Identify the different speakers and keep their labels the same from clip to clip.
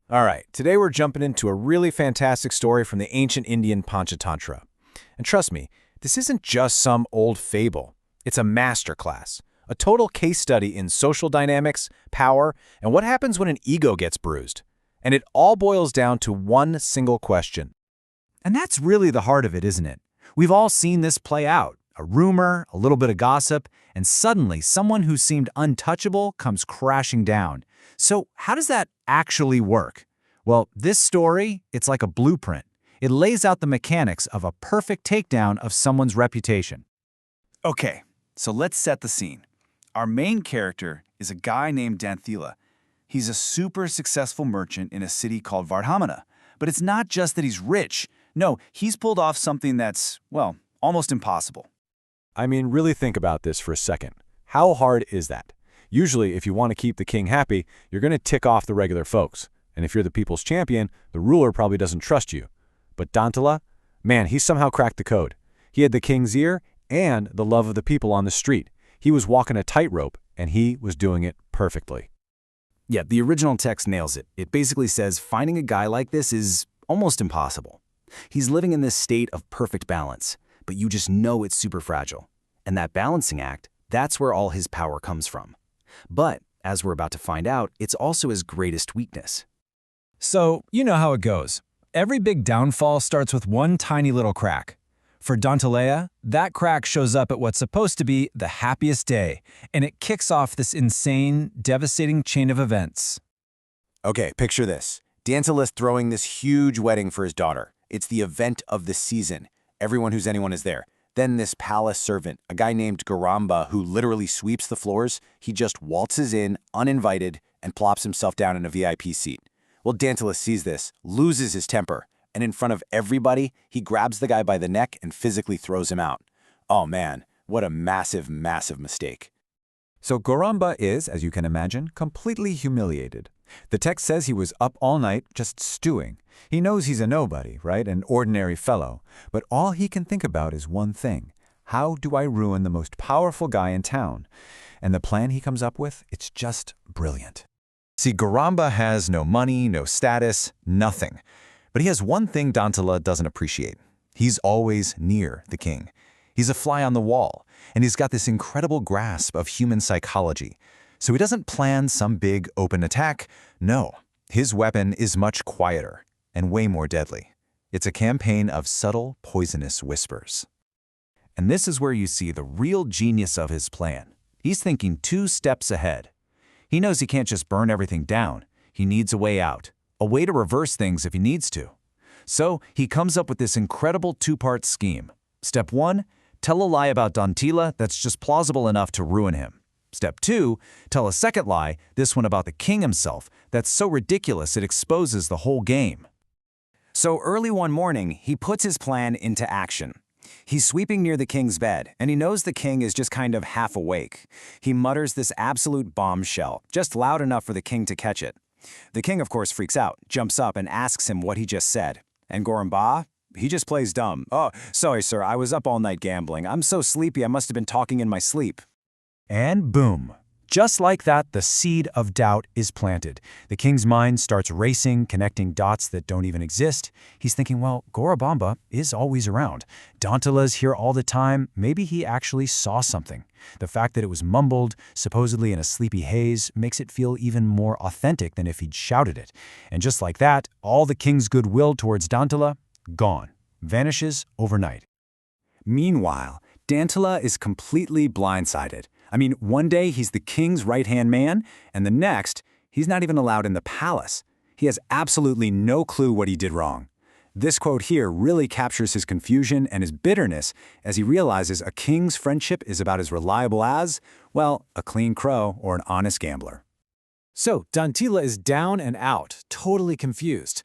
Speaker 1: All right, today we're jumping into a really fantastic story from the ancient Indian Panchatantra. And trust me, this isn't just some old fable. It's a masterclass, a total case study in social dynamics, power, and what happens when an ego gets bruised. And it all boils down to one single question.
Speaker 2: And that's really the heart of it, isn't it? We've all seen this play out. A rumor, a little bit of gossip, and suddenly someone who seemed untouchable comes crashing down. So how does that actually work? Well, this story, it's like a blueprint. It lays out the mechanics of a perfect takedown of someone's reputation.
Speaker 3: Okay, so let's set the scene. Our main character is a guy named Dantila. He's a super successful merchant in a city called Vardhamana. But it's not just that he's rich. No, he's pulled off something that's, well, almost impossible.
Speaker 1: I mean, really think about this for a second. How hard is that? Usually, if you want to keep the king happy, you're going to tick off the regular folks. And if you're the people's champion, the ruler probably doesn't trust you. But Dantila, man, he somehow cracked the code. He had the king's ear and the love of the people on the street. He was walking a tightrope, and he was doing it perfectly.
Speaker 2: Yeah, the original text nails it. It basically says finding a guy like this is almost impossible. He's living in this state of perfect balance, but you just know it's super fragile. And that balancing act, that's where all his power comes from. But, as we're about to find out, it's also his greatest weakness.
Speaker 4: So, you know how it goes. Every big downfall starts with one tiny little crack. For Dantila, that crack shows up at what's supposed to be the happiest day, and it kicks off this insane, devastating chain of events.
Speaker 1: Okay, picture this. Dantila's throwing this huge wedding for his daughter. It's the event of the season. Everyone who's anyone is there. Then this palace servant, a guy named Garamba, who literally sweeps the floors, he just waltzes in, uninvited, and plops himself down in a VIP seat. Well, Dantila sees this, loses his temper, and in front of everybody, he grabs the guy by the neck and physically throws him out. Oh man, what a massive, massive mistake.
Speaker 5: So Goramba is, as you can imagine, completely humiliated. The text says he was up all night just stewing. He knows he's a nobody, right? An ordinary fellow. But all he can think about is one thing. How do I ruin the most powerful guy in town? And the plan he comes up with, it's just brilliant. See, Goramba has no money, no status, nothing. But he has one thing Dantila doesn't appreciate. He's always near the king. He's a fly on the wall, and he's got this incredible grasp of human psychology. So he doesn't plan some big open attack. No, his weapon is much quieter and way more deadly. It's a campaign of subtle, poisonous whispers. And this is where you see the real genius of his plan. He's thinking 2 steps ahead. He knows he can't just burn everything down. He needs a way out, a way to reverse things if he needs to. So he comes up with this incredible 2-part scheme. Step 1, tell a lie about Dantila that's just plausible enough to ruin him. Step 2, tell a second lie, this one about the king himself, that's so ridiculous it exposes the whole game.
Speaker 2: So early one morning, he puts his plan into action. He's sweeping near the king's bed, and he knows the king is just kind of half awake. He mutters this absolute bombshell, just loud enough for the king to catch it. The king, of course, freaks out, jumps up, and asks him what he just said. And Goramba, he just plays dumb. "Oh, sorry, sir, I was up all night gambling. I'm so sleepy I must have been talking in my sleep."
Speaker 4: And boom. Just like that, the seed of doubt is planted. The king's mind starts racing, connecting dots that don't even exist. He's thinking, well, Gorabamba is always around. Dantila's here all the time. Maybe he actually saw something. The fact that it was mumbled, supposedly in a sleepy haze, makes it feel even more authentic than if he'd shouted it. And just like that, all the king's goodwill towards Dantila, gone. Vanishes overnight.
Speaker 2: Meanwhile, Dantila is completely blindsided. I mean, one day he's the king's right-hand man, and the next, he's not even allowed in the palace. He has absolutely no clue what he did wrong. This quote here really captures his confusion and his bitterness as he realizes a king's friendship is about as reliable as, well, a clean crow or an honest gambler.
Speaker 4: So, Dantila is down and out, totally confused.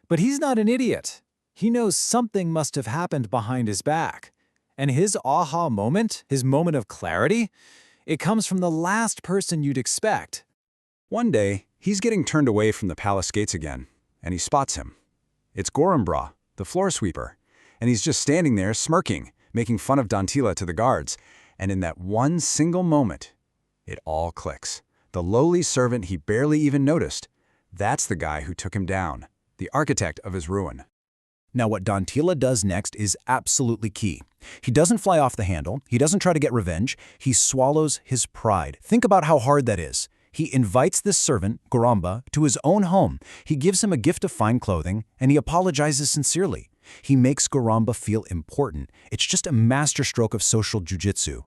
Speaker 4: But he's not an idiot. He knows something must have happened behind his back. And his aha moment, his moment of clarity, it comes from the last person you'd expect.
Speaker 6: One day, he's getting turned away from the palace gates again, and he spots him. It's Gorambra, the floor sweeper, and he's just standing there smirking, making fun of Dantila to the guards. And in that one single moment, it all clicks. The lowly servant he barely even noticed, That's the guy who took him down, the architect of his ruin.
Speaker 4: Now, what Dantila does next is absolutely key. He doesn't fly off the handle. He doesn't try to get revenge. He swallows his pride. Think about how hard that is. He invites this servant, Garamba, to his own home. He gives him a gift of fine clothing, and he apologizes sincerely. He makes Garamba feel important. It's just a masterstroke of social jujitsu.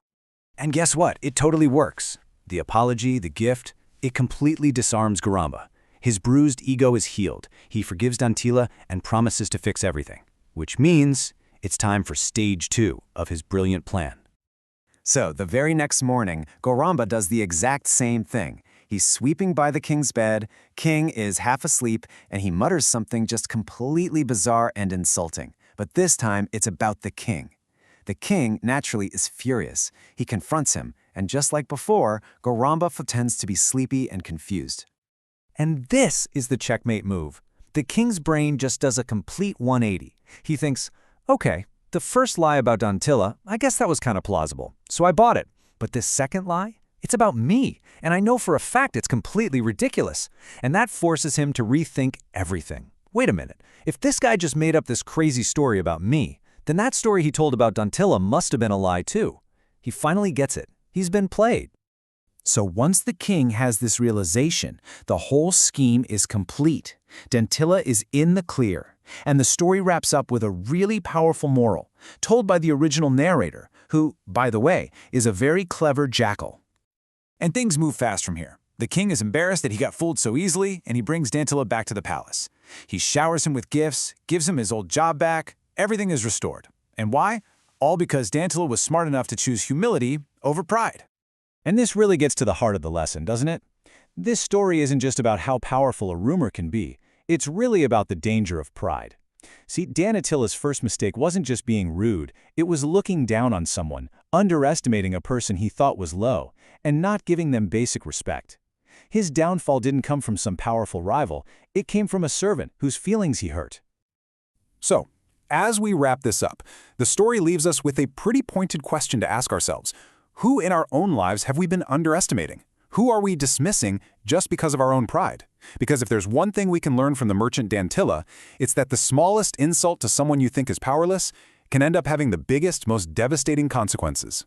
Speaker 4: And guess what? It totally works. The apology, the gift, it completely disarms Garamba. His bruised ego is healed. He forgives Dantila and promises to fix everything. Which means it's time for stage 2 of his brilliant plan.
Speaker 2: So, the very next morning, Garamba does the exact same thing. He's sweeping by the king's bed, King is half asleep, and he mutters something just completely bizarre and insulting. But this time, it's about the king. The king, naturally, is furious. He confronts him, and just like before, Garamba pretends to be sleepy and confused. And this is the checkmate move. The king's brain just does a complete 180. He thinks, okay, the first lie about Dantila, I guess that was kind of plausible, so I bought it. But this second lie? It's about me, and I know for a fact it's completely ridiculous. And that forces him to rethink everything. Wait a minute, if this guy just made up this crazy story about me, then that story he told about Dantila must have been a lie too. He finally gets it. He's been played. So once the king has this realization, the whole scheme is complete. Dantila is in the clear, and the story wraps up with a really powerful moral, told by the original narrator, who, by the way, is a very clever jackal.
Speaker 6: And things move fast from here. The king is embarrassed that he got fooled so easily, and he brings Dantila back to the palace. He showers him with gifts, gives him his old job back, everything is restored. And why? All because Dantila was smart enough to choose humility over pride.
Speaker 4: And this really gets to the heart of the lesson, doesn't it? This story isn't just about how powerful a rumor can be. It's really about the danger of pride. See, Dantila's first mistake wasn't just being rude, it was looking down on someone, underestimating a person he thought was low, and not giving them basic respect. His downfall didn't come from some powerful rival, it came from a servant whose feelings he hurt.
Speaker 6: So, as we wrap this up, the story leaves us with a pretty pointed question to ask ourselves. Who in our own lives have we been underestimating? Who are we dismissing just because of our own pride? Because if there's one thing we can learn from the merchant Dantila, it's that the smallest insult to someone you think is powerless can end up having the biggest, most devastating consequences.